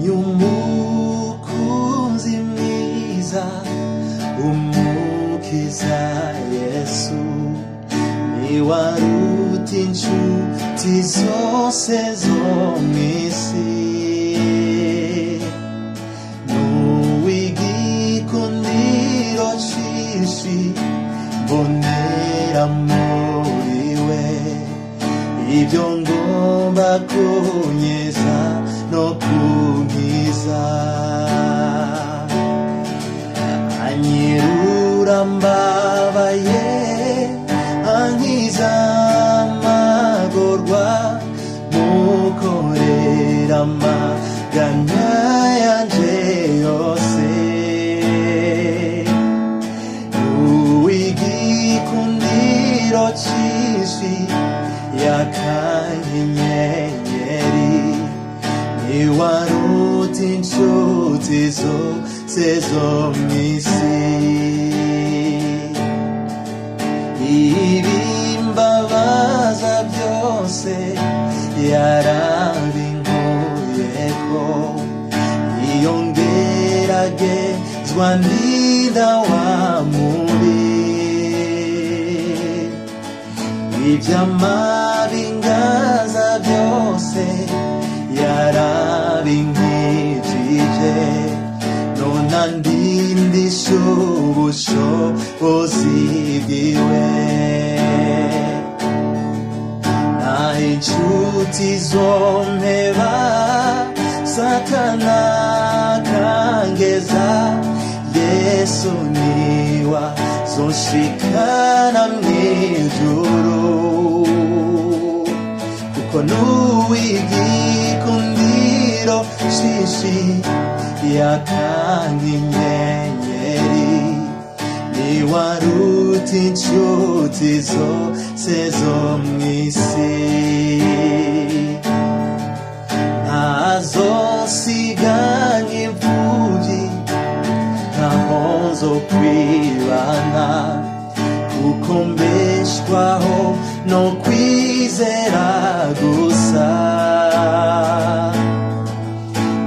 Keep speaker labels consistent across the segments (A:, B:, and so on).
A: umukunzi mwiza umukiza Yesu niwe aruta inshuti zose zo mw'isi n'uw'igikundiro cinshi mbonera muri we ibyo ngomba kunyeza no kunkiza anyirura mbabaye ankiza amagorwa mukorera amaganya yanje yose uw'igikundiro cinshi yakanyenyeri niwe aruta inshuti zose zo mw'isi ibimbabaza byose yarabinkuyeko iyo ngeragezwa ndinda wa mubi iby'amabingaza byose yarabinkijije none andindisha ubushobozi bwiwe naho inshuti zompeba satana kangeza Yesu niwe azonshikana mw'ijuru kuko n'uw'igikundiro cinshi yakanyenyeri niwe aruta inshuti zose zo mw'isi ntazosiga nk'imfuvyi ntaho nzokwibana kuko mbeshwaho no kwizera gusa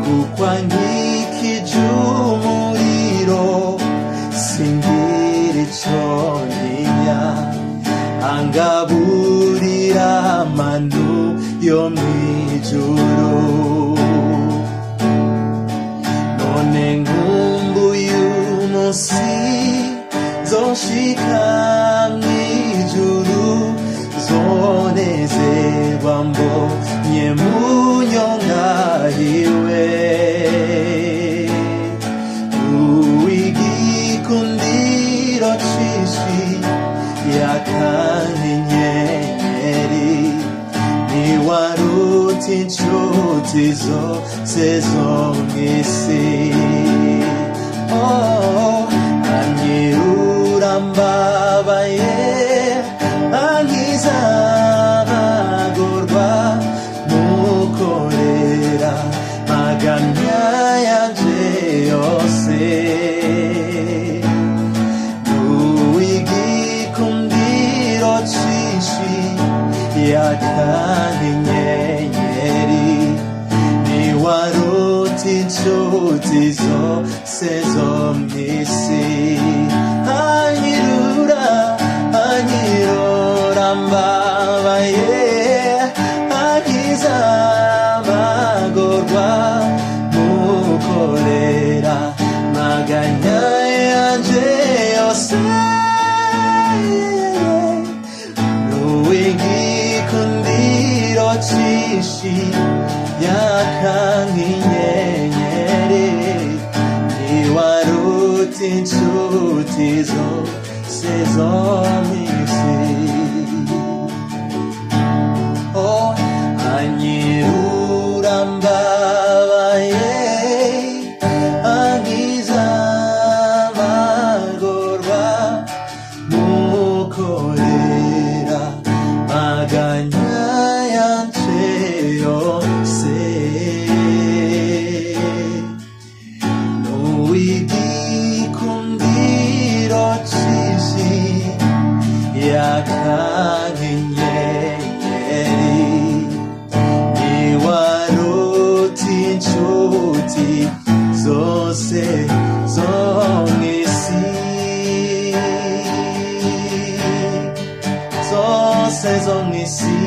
A: kuko ankikije umuriro singira ico ntinya angaburira amanu yo mw'ijuru none nkumbuye umunsi nzoshika mw'ijuru zonezerwa mbonye munyonga hiwe uw'igikundiro cinshi yakanyenyeri niwe aruta inshuti zose zo mw'isi anyirura mbabaye ankiza amagorwa mukorera maganya yanje yose n'uw'igikundiro cinshi yakanyenyeri niwe aruta inshuti zose zo mw'isi anyirura mbabaye ankiza amagorwa mukorera maganya yanje yose n'uw'igikundiro cinshi yakanyenyeri niwe aruta inshuti zose zo mw'isi anyirura mbabaye ankiza amagorwa mukorera maganya yanje yose n'uw'igikundiro cinshi yakanyenyeri niwe aruta inshuti zose zo mw'isi, zose zo mw'isi.